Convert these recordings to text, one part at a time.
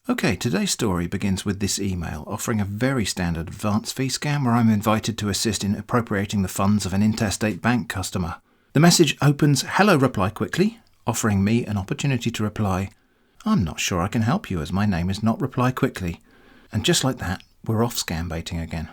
Okay, today's story begins with this email offering a very standard advance fee scam where I'm invited to assist in appropriating the funds of an interstate bank customer. The message opens, "Hello, reply quickly," offering me an opportunity to reply, "I'm not sure I can help you as my name is not reply quickly." And just like that, we're off scambaiting again.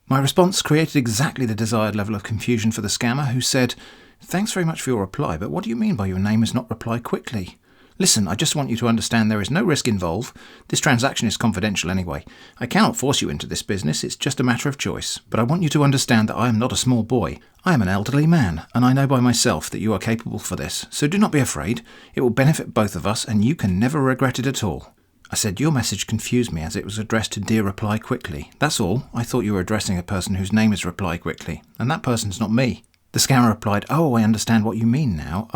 My response created exactly the desired level of confusion for the scammer, who said, "Thanks very much for your reply, but what do you mean by your name is not reply quickly? Listen, I just want you to understand there is no risk involved. This transaction is confidential anyway. I cannot force you into this business, it's just a matter of choice. But I want you to understand that I am not a small boy. I am an elderly man, and I know by myself that you are capable for this. So do not be afraid. It will benefit both of us, and you can never regret it at all." I said, "Your message confused me as it was addressed to Dear Reply Quickly. That's all. I thought you were addressing a person whose name is Reply Quickly, and that person's not me." The scammer replied, "Oh, I understand what you mean now.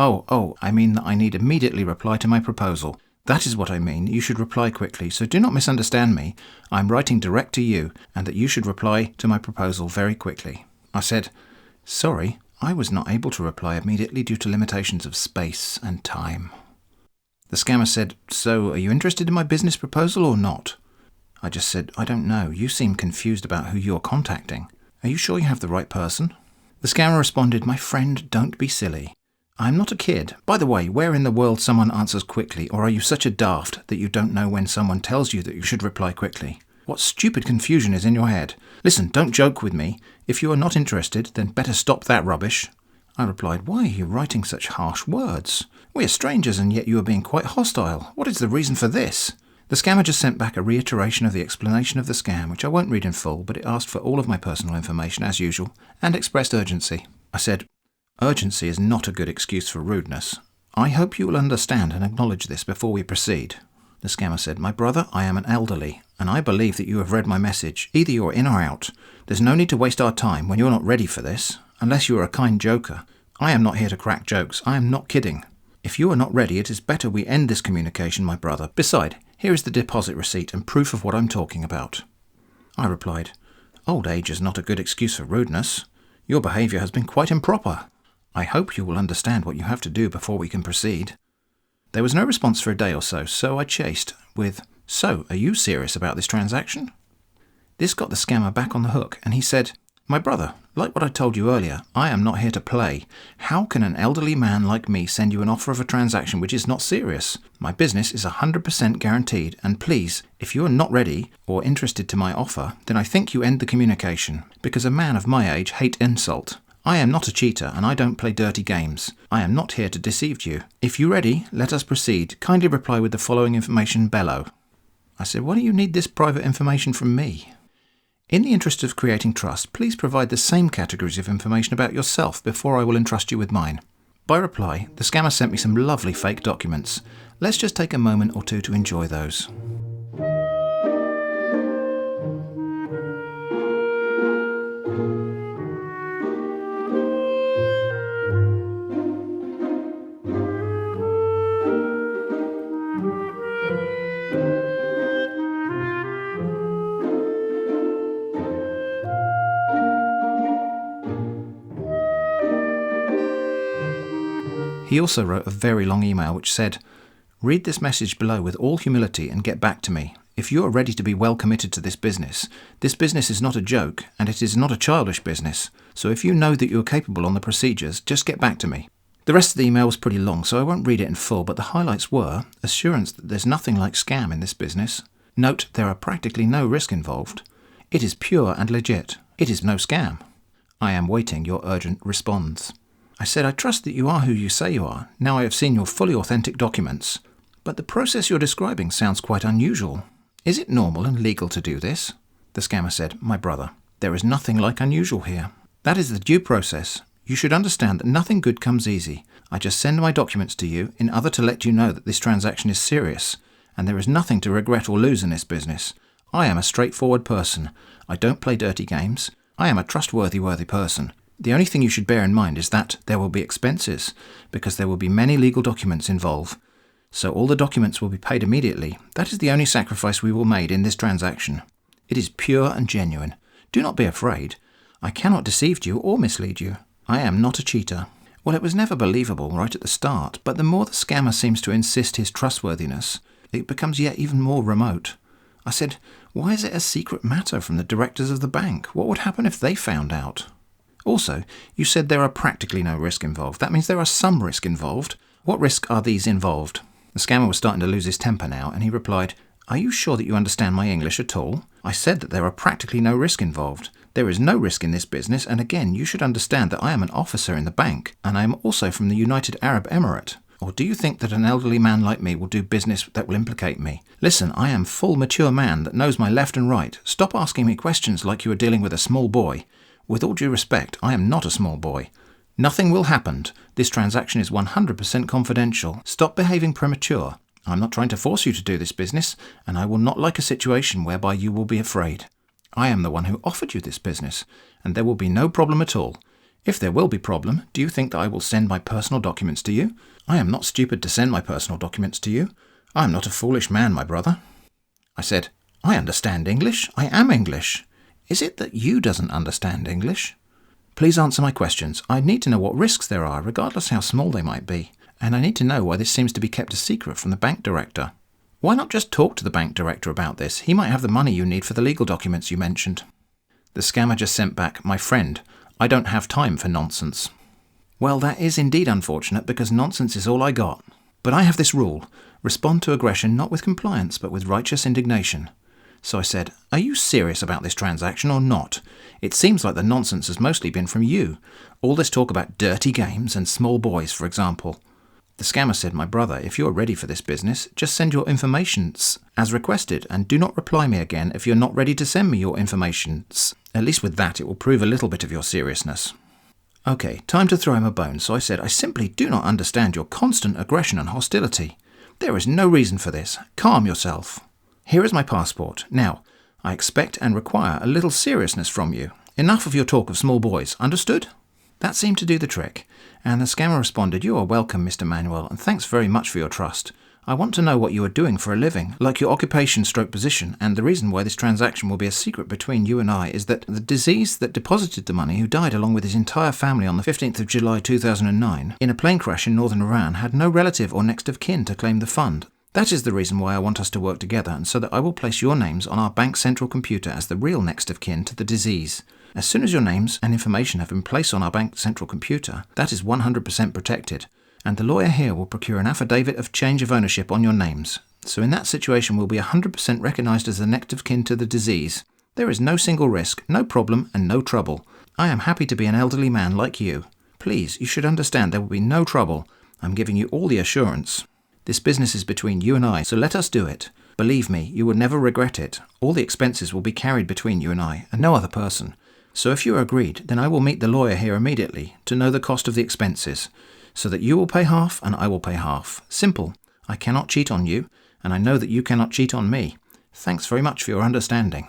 I mean that I need immediately reply to my proposal. That is what I mean. You should reply quickly, so do not misunderstand me. I'm writing direct to you, and that you should reply to my proposal very quickly." I said, "Sorry, I was not able to reply immediately due to limitations of space and time." The scammer said, "So, are you interested in my business proposal or not?" I just said, "I don't know. You seem confused about who you're contacting. Are you sure you have the right person?" The scammer responded, "My friend, don't be silly. I'm not a kid. By the way, where in the world someone answers quickly, or are you such a daft that you don't know when someone tells you that you should reply quickly? What stupid confusion is in your head? Listen, don't joke with me. If you are not interested, then better stop that rubbish." I replied, "Why are you writing such harsh words? We are strangers and yet you are being quite hostile. What is the reason for this?" The scammer just sent back a reiteration of the explanation of the scam, which I won't read in full, but it asked for all of my personal information as usual, and expressed urgency. I said, "Urgency is not a good excuse for rudeness. I hope you will understand and acknowledge this before we proceed." The scammer said, "My brother, I am an elderly, and I believe that you have read my message. Either you are in or out. There's no need to waste our time when you're not ready for this, unless you are a kind joker. I am not here to crack jokes. I am not kidding. If you are not ready, it is better we end this communication, my brother. Besides, here is the deposit receipt and proof of what I'm talking about." I replied, "Old age is not a good excuse for rudeness. Your behaviour has been quite improper. I hope you will understand what you have to do before we can proceed." There was no response for a day or so, so I chased with, "So, are you serious about this transaction?" This got the scammer back on the hook, and he said, "My brother, like what I told you earlier, I am not here to play. How can an elderly man like me send you an offer of a transaction which is not serious? My business is 100% guaranteed, and please, if you are not ready or interested to my offer, then I think you end the communication, because a man of my age hates insult. I am not a cheater, and I don't play dirty games. I am not here to deceive you. If you're ready, let us proceed. Kindly reply with the following information below." I said, "Why do you need this private information from me?" "In the interest of creating trust, please provide the same categories of information about yourself before I will entrust you with mine." By reply, the scammer sent me some lovely fake documents. Let's just take a moment or two to enjoy those. He also wrote a very long email which said, "Read this message below with all humility and get back to me. If you are ready to be well committed to this business is not a joke and it is not a childish business. So if you know that you are capable on the procedures, just get back to me." The rest of the email was pretty long, so I won't read it in full, but the highlights were assurance that there's nothing like scam in this business. Note, there are practically no risk involved. It is pure and legit. It is no scam. I am waiting your urgent response. I said, "I trust that you are who you say you are. Now I have seen your fully authentic documents. But the process you're describing sounds quite unusual. Is it normal and legal to do this?" The scammer said, "My brother, there is nothing like unusual here. That is the due process. You should understand that nothing good comes easy. I just send my documents to you in order to let you know that this transaction is serious, and there is nothing to regret or lose in this business. I am a straightforward person. I don't play dirty games. I am a trustworthy person. The only thing you should bear in mind is that there will be expenses, because there will be many legal documents involved. So all the documents will be paid immediately. That is the only sacrifice we will make in this transaction. It is pure and genuine. Do not be afraid. I cannot deceive you or mislead you. I am not a cheater. Well, it was never believable right at the start, but the more the scammer seems to insist his trustworthiness, it becomes yet even more remote. I said, why is it a secret matter from the directors of the bank? What would happen if they found out? Also, you said there are practically no risk involved. That means there are some risk involved. What risk are these involved? The scammer was starting to lose his temper now, and he replied, are you sure that you understand my English at all? I said that there are practically no risk involved. There is no risk in this business, and again, you should understand that I am an officer in the bank, and I am also from the United Arab Emirate. Or do you think that an elderly man like me will do business that will implicate me? Listen, I am full mature man that knows my left and right. Stop asking me questions like you are dealing with a small boy. With all due respect, I am not a small boy. Nothing will happen. This transaction is 100% confidential. Stop behaving premature. I'm not trying to force you to do this business, and I will not like a situation whereby you will be afraid. I am the one who offered you this business, and there will be no problem at all. If there will be problem, do you think that I will send my personal documents to you? I am not stupid to send my personal documents to you. I am not a foolish man, my brother. I said, I understand English. I am English. Is it that you doesn't understand English? Please answer my questions. I need to know what risks there are, regardless how small they might be. And I need to know why this seems to be kept a secret from the bank director. Why not just talk to the bank director about this? He might have the money you need for the legal documents you mentioned. The scammer just sent back, my friend, I don't have time for nonsense. Well, that is indeed unfortunate because nonsense is all I got. But I have this rule. Respond to aggression not with compliance but with righteous indignation. So I said, are you serious about this transaction or not? It seems like the nonsense has mostly been from you. All this talk about dirty games and small boys, for example. The scammer said, my brother, if you're ready for this business, just send your informations as requested and do not reply me again if you're not ready to send me your informations. At least with that it will prove a little bit of your seriousness. Okay, time to throw him a bone, so I said, I simply do not understand your constant aggression and hostility. There is no reason for this. Calm yourself. Here is my passport. Now, I expect and require a little seriousness from you. Enough of your talk of small boys, understood? That seemed to do the trick, and the scammer responded, you are welcome, Mr. Manuel, and thanks very much for your trust. I want to know what you are doing for a living, like your occupation stroke position, and the reason why this transaction will be a secret between you and I is that the disease that deposited the money, who died along with his entire family on the 15th of July 2009, in a plane crash in northern Iran, had no relative or next of kin to claim the fund. That is the reason why I want us to work together, and so that I will place your names on our bank central computer as the real next of kin to the disease. As soon as your names and information have been placed on our bank central computer, that is 100% protected. And the lawyer here will procure an affidavit of change of ownership on your names. So in that situation we'll be 100% recognised as the next of kin to the disease. There is no single risk, no problem and no trouble. I am happy to be an elderly man like you. Please, you should understand there will be no trouble. I'm giving you all the assurance. This business is between you and I, so let us do it. Believe me, you will never regret it. All the expenses will be carried between you and I, and no other person. So if you are agreed, then I will meet the lawyer here immediately to know the cost of the expenses, so that you will pay half and I will pay half. Simple. I cannot cheat on you, and I know that you cannot cheat on me. Thanks very much for your understanding.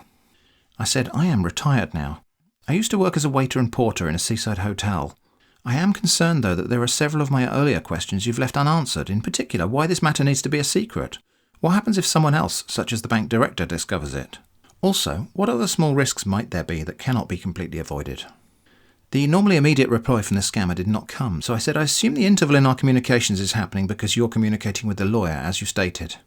I said, I am retired now. I used to work as a waiter and porter in a seaside hotel. I am concerned, though, that there are several of my earlier questions you've left unanswered, in particular why this matter needs to be a secret. What happens if someone else, such as the bank director, discovers it? Also, what other small risks might there be that cannot be completely avoided? The normally immediate reply from the scammer did not come, so I said, I assume the interval in our communications is happening because you're communicating with the lawyer, as you stated.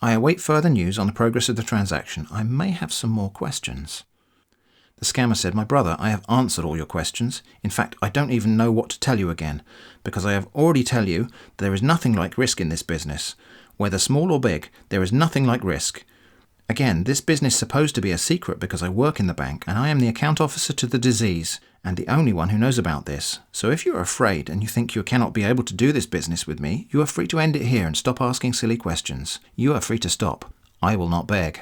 I await further news on the progress of the transaction. I may have some more questions. The scammer said, my brother, I have answered all your questions. In fact, I don't even know what to tell you again, because I have already tell you there is nothing like risk in this business. Whether small or big, there is nothing like risk. Again, this business is supposed to be a secret because I work in the bank and I am the account officer to the disease and the only one who knows about this. So if you are afraid and you think you cannot be able to do this business with me, you are free to end it here and stop asking silly questions. You are free to stop. I will not beg.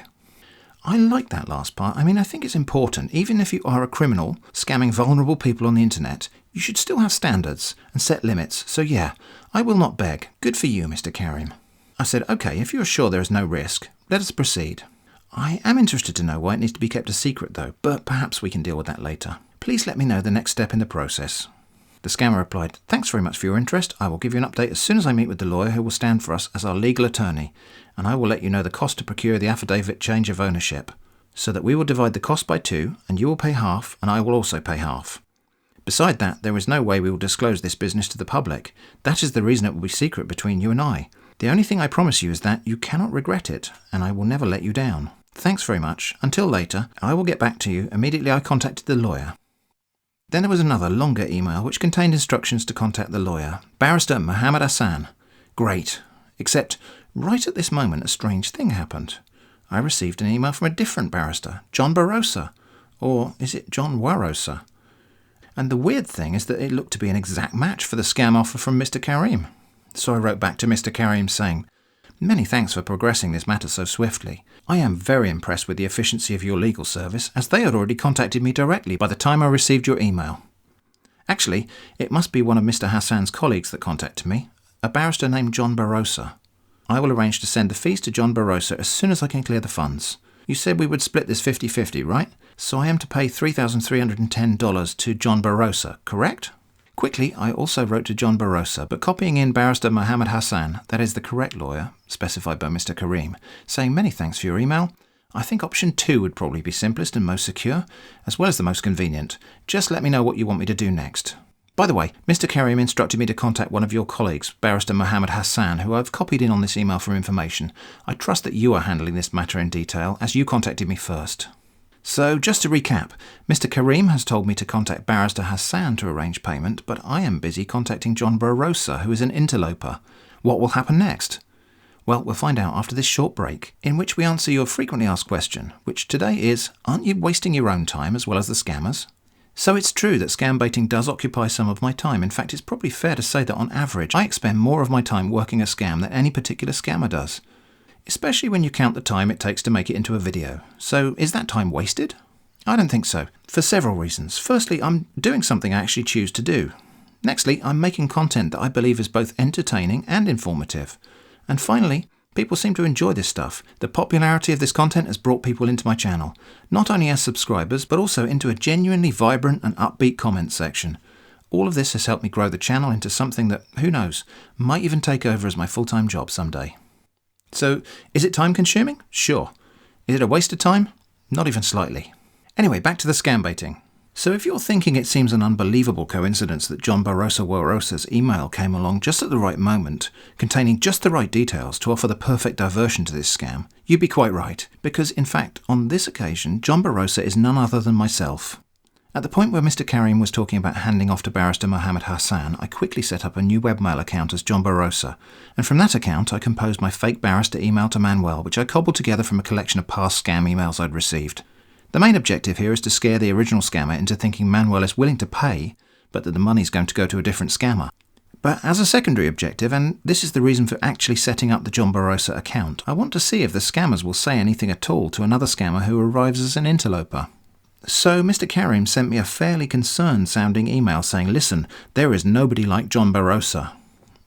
I like that last part. I mean, I think it's important. Even if you are a criminal scamming vulnerable people on the internet, you should still have standards and set limits. So yeah, I will not beg. Good for you, Mr. Karim. I said, okay, if you are sure there is no risk, let us proceed. I am interested to know why it needs to be kept a secret though, but perhaps we can deal with that later. Please let me know the next step in the process. The scammer replied, thanks very much for your interest. I will give you an update as soon as I meet with the lawyer who will stand for us as our legal attorney, and I will let you know the cost to procure the affidavit change of ownership, so that we will divide the cost by 2, and you will pay half, and I will also pay half. Beside that, there is no way we will disclose this business to the public. That is the reason it will be secret between you and I. The only thing I promise you is that you cannot regret it, and I will never let you down. Thanks very much. Until later, I will get back to you immediately I contacted the lawyer. Then there was another longer email which contained instructions to contact the lawyer, Barrister Mohammed Hassan. Great. Except, right at this moment a strange thing happened. I received an email from a different barrister, John Barosa. Or is it John Barosa? And the weird thing is that it looked to be an exact match for the scam offer from Mr. Karim. So I wrote back to Mr. Karim saying, "Many thanks for progressing this matter so swiftly. I am very impressed with the efficiency of your legal service, as they had already contacted me directly by the time I received your email. Actually, it must be one of Mr. Hassan's colleagues that contacted me, a barrister named John Barosa. I will arrange to send the fees to John Barosa as soon as I can clear the funds. You said we would split this 50-50, right? So I am to pay $3,310 to John Barosa, correct?" Quickly, I also wrote to John Barosa, but copying in Barrister Mohammed Hassan, that is the correct lawyer, specified by Mr. Karim, saying many thanks for your email. I think option 2 would probably be simplest and most secure, as well as the most convenient. Just let me know what you want me to do next. By the way, Mr. Karim instructed me to contact one of your colleagues, Barrister Mohammed Hassan, who I've copied in on this email for information. I trust that you are handling this matter in detail, as you contacted me first. So, just to recap, Mr. Karim has told me to contact Barrister Hassan to arrange payment, but I am busy contacting John Barosa, who is an interloper. What will happen next? Well, we'll find out after this short break, in which we answer your frequently asked question, which today is, aren't you wasting your own time as well as the scammers? So it's true that scambaiting does occupy some of my time. In fact, it's probably fair to say that on average, I expend more of my time working a scam than any particular scammer does. Especially when you count the time it takes to make it into a video. So is that time wasted? I don't think so, for several reasons. Firstly, I'm doing something I actually choose to do. Nextly, I'm making content that I believe is both entertaining and informative. And finally, people seem to enjoy this stuff. The popularity of this content has brought people into my channel, not only as subscribers, but also into a genuinely vibrant and upbeat comment section. All of this has helped me grow the channel into something that, who knows, might even take over as my full-time job someday. So, is it time-consuming? Sure. Is it a waste of time? Not even slightly. Anyway, back to the scambaiting. So if you're thinking it seems an unbelievable coincidence that John Barosa's email came along just at the right moment, containing just the right details to offer the perfect diversion to this scam, you'd be quite right, because in fact, on this occasion, John Barosa is none other than myself. At the point where Mr. Karim was talking about handing off to Barrister Mohammed Hassan, I quickly set up a new webmail account as John Barosa, and from that account I composed my fake barrister email to Manuel, which I cobbled together from a collection of past scam emails I'd received. The main objective here is to scare the original scammer into thinking Manuel is willing to pay, but that the money's going to go to a different scammer. But as a secondary objective, and this is the reason for actually setting up the John Barosa account, I want to see if the scammers will say anything at all to another scammer who arrives as an interloper. So Mr. Karim sent me a fairly concerned-sounding email saying, "Listen, there is nobody like John Barosa."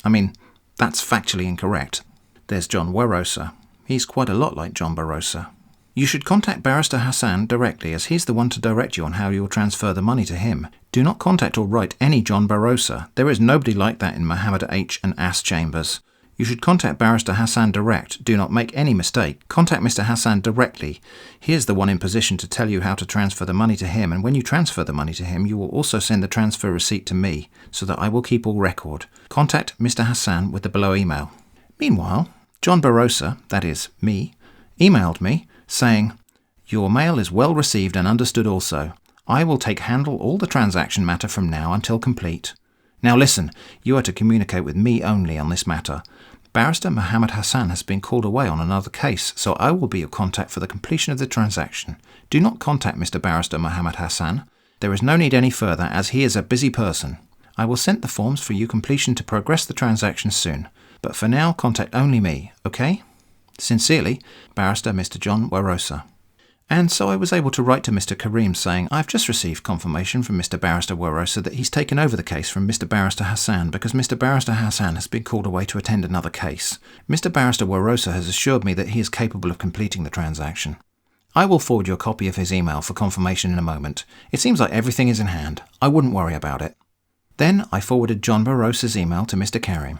I mean, that's factually incorrect. There's John Barosa. He's quite a lot like John Barosa. You should contact Barrister Hassan directly, as he's the one to direct you on how you'll transfer the money to him. Do not contact or write any John Barosa. There is nobody like that in Mohammed H. and Ass Chambers. You should contact Barrister Hassan direct. Do not make any mistake. Contact Mr. Hassan directly. He is the one in position to tell you how to transfer the money to him, and when you transfer the money to him, you will also send the transfer receipt to me, so that I will keep all record. Contact Mr. Hassan with the below email. Meanwhile, John Barosa, that is, me, emailed me, saying, "Your mail is well received and understood also. I will handle all the transaction matter from now until complete. Now listen, you are to communicate with me only on this matter. Barrister Mohammed Hassan has been called away on another case, so I will be your contact for the completion of the transaction. Do not contact Mr. Barrister Mohammed Hassan. There is no need any further, as he is a busy person. I will send the forms for your completion to progress the transaction soon, but for now contact only me, okay? Sincerely, Barrister Mr. John Barosa." And so I was able to write to Mr. Karim saying, "I've just received confirmation from Mr. Barrister Barosa that he's taken over the case from Mr. Barrister Hassan because Mr. Barrister Hassan has been called away to attend another case. Mr. Barrister Barosa has assured me that he is capable of completing the transaction. I will forward you a copy of his email for confirmation in a moment. It seems like everything is in hand. I wouldn't worry about it." Then I forwarded John Barosa's email to Mr. Karim.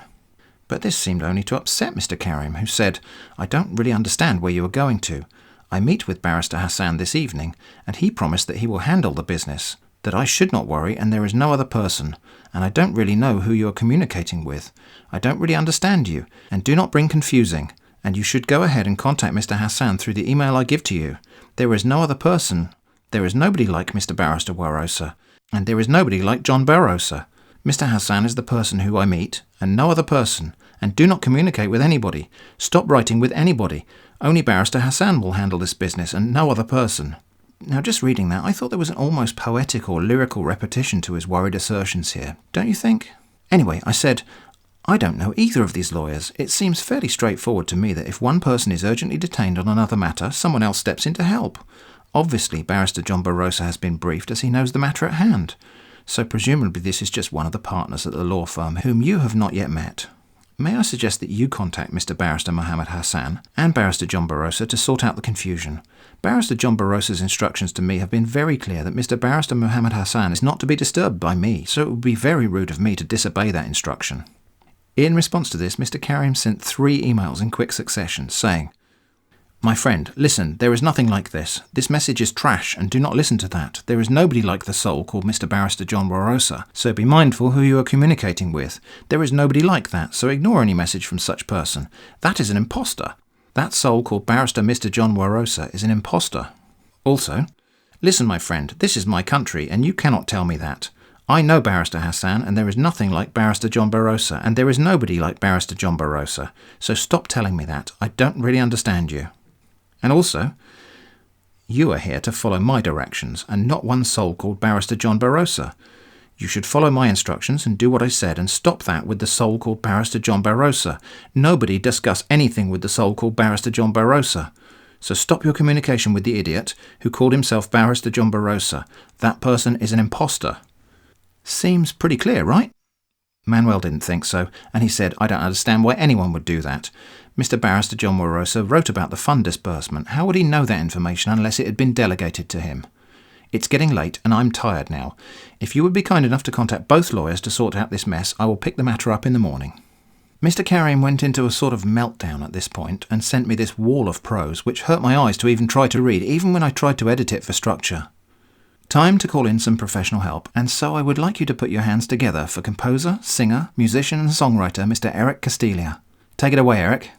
But this seemed only to upset Mr. Karim, who said, "I don't really understand where you are going to. I meet with Barrister Hassan this evening, and he promised that he will handle the business. that I should not worry and there is no other person, and I don't really know who you are communicating with. I don't really understand you, and do not bring confusing, and you should go ahead and contact Mr. Hassan through the email I give to you. There is no other person. There is nobody like Mr. Barrister Barosa, and there is nobody like John Barosa. Mr. Hassan is the person who I meet, and no other person, and do not communicate with anybody. Stop writing with anybody. Only Barrister Hassan will handle this business, and no other person. Now, just reading that, I thought there was an almost poetic or lyrical repetition to his worried assertions here. Don't you think? Anyway, I said, I don't know either of these lawyers. It seems fairly straightforward to me that if one person is urgently detained on another matter, someone else steps in to help. Obviously, Barrister John Barosa has been briefed as he knows the matter at hand. So presumably this is just one of the partners at the law firm whom you have not yet met. May I suggest that you contact Mr. Barrister Mohammed Hassan and Barrister John Barosa to sort out the confusion. Barrister John Barosa's instructions to me have been very clear that Mr. Barrister Mohammed Hassan is not to be disturbed by me, so it would be very rude of me to disobey that instruction. In response to this, Mr. Karim sent 3 emails in quick succession, saying, My friend, listen, there is nothing like this. This message is trash, and do not listen to that. There is nobody like the soul called Mr. Barrister John Barosa, so be mindful who you are communicating with. There is nobody like that, so ignore any message from such person. That is an impostor. That soul called Barrister Mr. John Barosa is an impostor. Also, listen, my friend, this is my country, and you cannot tell me that. I know Barrister Hassan, and there is nothing like Barrister John Barosa, and there is nobody like Barrister John Barosa, so stop telling me that. I don't really understand you. And also, you are here to follow my directions, and not one soul called Barrister John Barosa. You should follow my instructions and do what I said, and stop that with the soul called Barrister John Barosa. Nobody discuss anything with the soul called Barrister John Barosa. So stop your communication with the idiot who called himself Barrister John Barosa. That person is an impostor. Seems pretty clear, right? Manuel didn't think so, and he said, I don't understand why anyone would do that. Mr. Barrister John Barosa wrote about the fund disbursement. How would he know that information unless it had been delegated to him? It's getting late, and I'm tired now. If you would be kind enough to contact both lawyers to sort out this mess, I will pick the matter up in the morning. Mr. Karim went into a sort of meltdown at this point and sent me this wall of prose, which hurt my eyes to even try to read, even when I tried to edit it for structure. Time to call in some professional help, and so I would like you to put your hands together for composer, singer, musician and songwriter Mr. Eric Castilla. Take it away, Eric.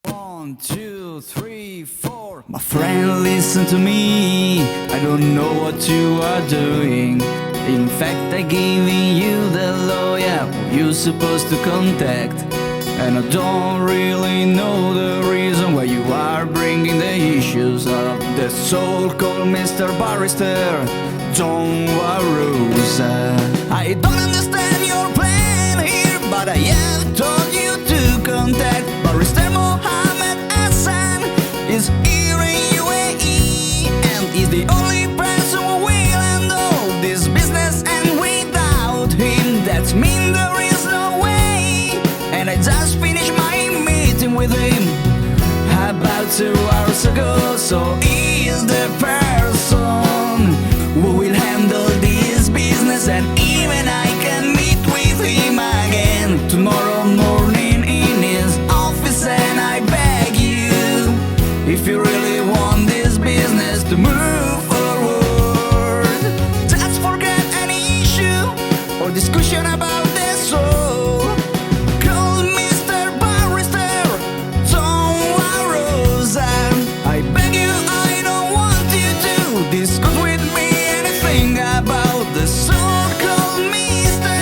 1, 2, 3, 4. My friend, listen to me. I don't know what you are doing. In fact, I'm giving you the lawyer you're supposed to contact. And I don't really know the reason why you are bringing the issues of the so-called Mr. Barrister John Barosa. I don't understand your plan here, but I have told you to contact Barrister Mohammed Hassan. Is here in UAE and is the only person who will handle this business, and without him that means there is no way. And I just finished my meeting with him about 2 hours ago. So he is the person who will handle this business, and even I can meet with him again tomorrow morning in his office. And I beg you, if you really want this business to move forward, just forget any issue or discussion about this soul. Call Mr. Barrister John Barosa. I beg you, I don't want you to discuss with me anything about the soul called Mr.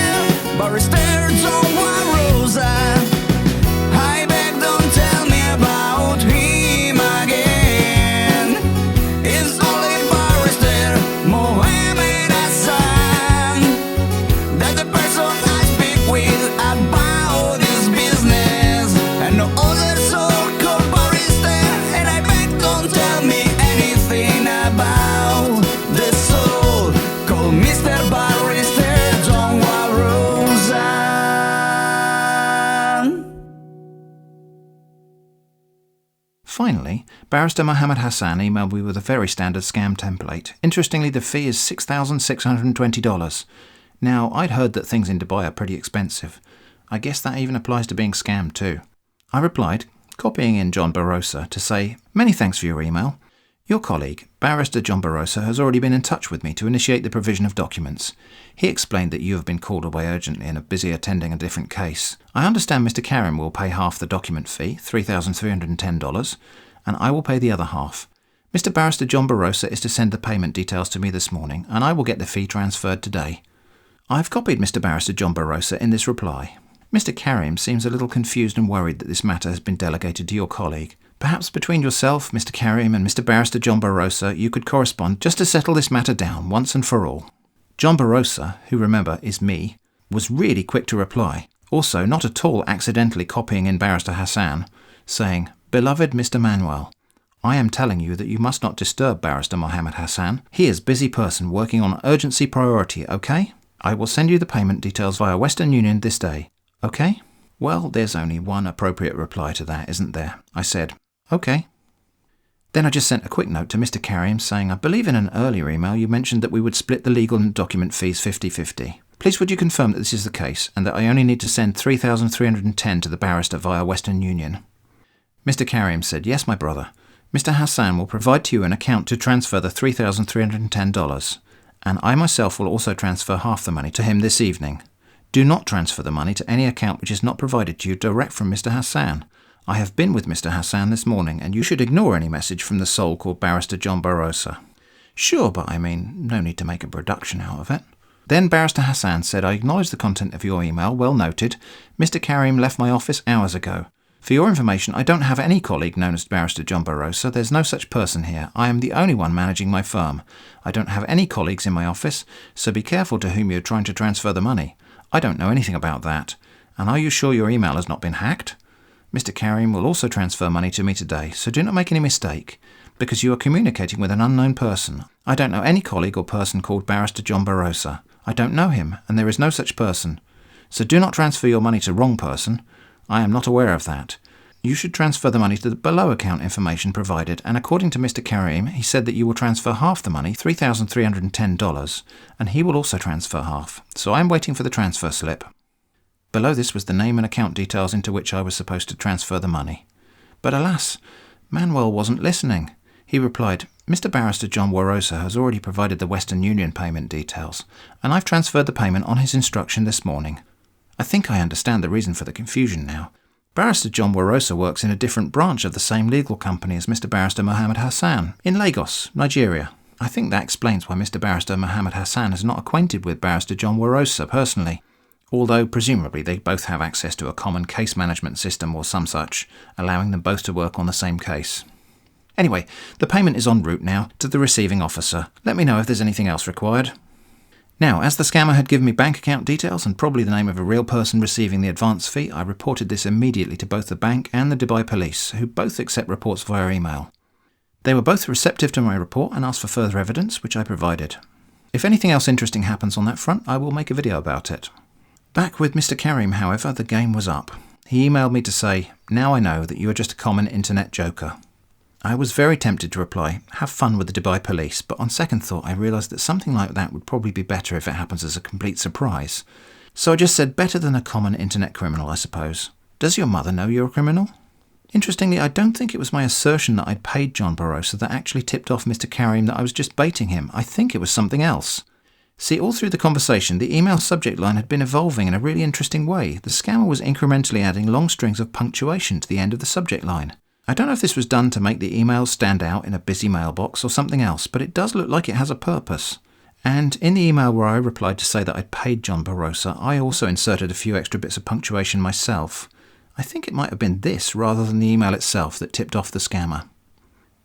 Barrister John Barosa. I beg, don't tell me about him again. It's only Barrister Mohammed Hassan. That's the person I speak with about this business, and no other so-called barrister. And I beg, don't tell me anything about the soul called Mr. Barrister John Barosa. Finally, Barrister Mohammed Hassan emailed me with a very standard scam template. Interestingly, the fee is $6,620. Now, I'd heard that things in Dubai are pretty expensive. I guess that even applies to being scammed too. I replied, copying in John Barosa, to say, many thanks for your email. Your colleague, Barrister John Barosa, has already been in touch with me to initiate the provision of documents. He explained that you have been called away urgently and are busy attending a different case. I understand Mr. Karim will pay half the document fee, $3,310, and I will pay the other half. Mr. Barrister John Barosa is to send the payment details to me this morning, and I will get the fee transferred today. I've copied Mr. Barrister John Barosa in this reply. Mr. Karim seems a little confused and worried that this matter has been delegated to your colleague. Perhaps between yourself, Mr. Karim, and Mr. Barrister John Barosa, you could correspond just to settle this matter down once and for all. John Barosa, who remember is me, was really quick to reply, also not at all accidentally copying in Barrister Hassan, saying, "Beloved Mr. Manuel, I am telling you that you must not disturb Barrister Mohammed Hassan. He is a busy person working on urgency priority, okay? I will send you the payment details via Western Union this day, okay?" Well, there's only one appropriate reply to that, isn't there? I said, "Okay." Then I just sent a quick note to Mr. Karim saying, I believe in an earlier email you mentioned that we would split the legal and document fees 50-50. Please would you confirm that this is the case and that I only need to send $3,310 to the barrister via Western Union? Mr. Karim said, "Yes, my brother. Mr. Hassan will provide to you an account to transfer the $3,310, and I myself will also transfer half the money to him this evening. Do not transfer the money to any account which is not provided to you direct from Mr. Hassan. I have been with Mr. Hassan this morning, and you should ignore any message from the soul called Barrister John Barosa." Sure, but I mean, no need to make a production out of it. Then Barrister Hassan said, "I acknowledge the content of your email, well noted. Mr. Karim left my office hours ago. For your information, I don't have any colleague known as Barrister John Barosa. There's no such person here. I am the only one managing my firm. I don't have any colleagues in my office, so be careful to whom you're trying to transfer the money. I don't know anything about that. And are you sure your email has not been hacked? Mr. Karim will also transfer money to me today, so do not make any mistake, because you are communicating with an unknown person. I don't know any colleague or person called Barrister John Barosa. I don't know him, and there is no such person. So do not transfer your money to wrong person. I am not aware of that. You should transfer the money to the below account information provided, and according to Mr. Karim, he said that you will transfer half the money, $3,310, and he will also transfer half. So I am waiting for the transfer slip." Below this was the name and account details into which I was supposed to transfer the money. But alas, Manuel wasn't listening. He replied, "Mr. Barrister John Barosa has already provided the Western Union payment details, and I've transferred the payment on his instruction this morning." I think I understand the reason for the confusion now. Barrister John Barosa works in a different branch of the same legal company as Mr. Barrister Mohammed Hassan, in Lagos, Nigeria. I think that explains why Mr. Barrister Mohammed Hassan is not acquainted with Barrister John Barosa personally, although presumably they both have access to a common case management system or some such, allowing them both to work on the same case. Anyway, the payment is en route now to the receiving officer. Let me know if there's anything else required. Now, as the scammer had given me bank account details and probably the name of a real person receiving the advance fee, I reported this immediately to both the bank and the Dubai police, who both accept reports via email. They were both receptive to my report and asked for further evidence, which I provided. If anything else interesting happens on that front, I will make a video about it. Back with Mr. Karim, however, the game was up. He emailed me to say, "Now I know that you are just a common internet joker." I was very tempted to reply, "Have fun with the Dubai police," but on second thought I realised that something like that would probably be better if it happens as a complete surprise. So I just said, "Better than a common internet criminal, I suppose. Does your mother know you're a criminal?" Interestingly, I don't think it was my assertion that I'd paid John Barosa that actually tipped off Mr. Karim that I was just baiting him. I think it was something else. See, all through the conversation, the email subject line had been evolving in a really interesting way. The scammer was incrementally adding long strings of punctuation to the end of the subject line. I don't know if this was done to make the emails stand out in a busy mailbox or something else, but it does look like it has a purpose. And in the email where I replied to say that I'd paid John Barosa, I also inserted a few extra bits of punctuation myself. I think it might have been this rather than the email itself that tipped off the scammer.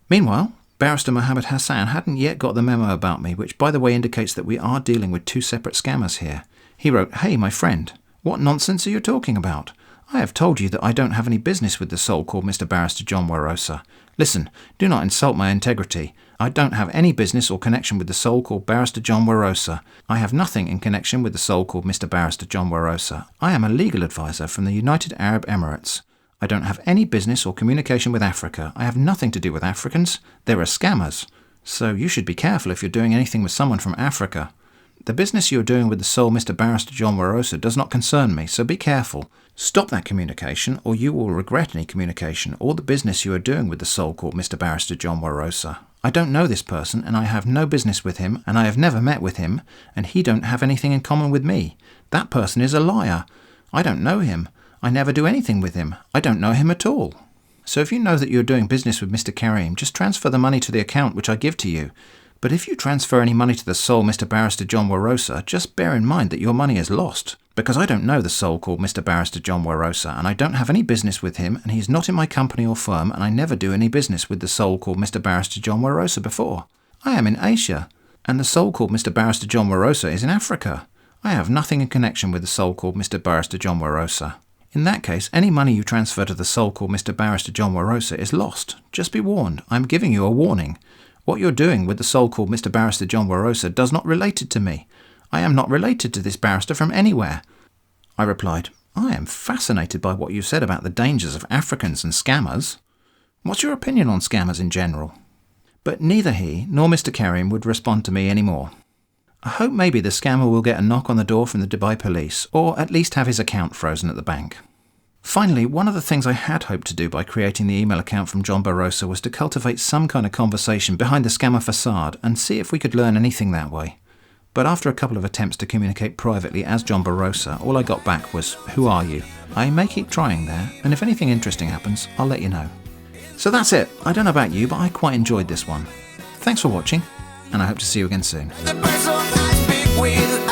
Meanwhile, Barrister Mohammed Hassan hadn't yet got the memo about me, which by the way indicates that we are dealing with two separate scammers here. He wrote, "Hey, my friend, what nonsense are you talking about? I have told you that I don't have any business with the soul called Mr. Barrister John Barosa. Listen, do not insult my integrity. I don't have any business or connection with the soul called Barrister John Barosa. I have nothing in connection with the soul called Mr. Barrister John Barosa. I am a legal advisor from the United Arab Emirates. I don't have any business or communication with Africa. I have nothing to do with Africans. There are scammers. So you should be careful if you're doing anything with someone from Africa. The business you are doing with the soul Mr. Barrister John Barosa does not concern me, so be careful. Stop that communication, or you will regret any communication or the business you are doing with the soul called Mr. Barrister John Barosa. I don't know this person, and I have no business with him, and I have never met with him, and he don't have anything in common with me. That person is a liar. I don't know him. I never do anything with him. I don't know him at all. So if you know that you're doing business with Mr. Karim, just transfer the money to the account which I give to you. But if you transfer any money to the soul Mr. Barrister John Barosa, just bear in mind that your money is lost. Because I don't know the soul called Mr. Barrister John Barosa, and I don't have any business with him, and he's not in my company or firm, and I never do any business with the soul called Mr. Barrister John Barosa before. I am in Asia, and the soul called Mr. Barrister John Barosa is in Africa. I have nothing in connection with the soul called Mr. Barrister John Barosa. In that case, any money you transfer to the soul called Mr. Barrister John Barosa is lost. Just be warned. I am giving you a warning. What you're doing with the soul called Mr. Barrister John Barosa does not relate to me. I am not related to this barrister from anywhere. I replied, I am fascinated by what you said about the dangers of Africans and scammers. What's your opinion on scammers in general? But neither he nor Mr. Karim would respond to me anymore. I hope maybe the scammer will get a knock on the door from the Dubai police, or at least have his account frozen at the bank. Finally, one of the things I had hoped to do by creating the email account from John Barosa was to cultivate some kind of conversation behind the scammer facade and see if we could learn anything that way. But after a couple of attempts to communicate privately as John Barosa, all I got back was, "Who are you?" I may keep trying there, and if anything interesting happens, I'll let you know. So that's it. I don't know about you, but I quite enjoyed this one. Thanks for watching, and I hope to see you again soon. The person I speak with,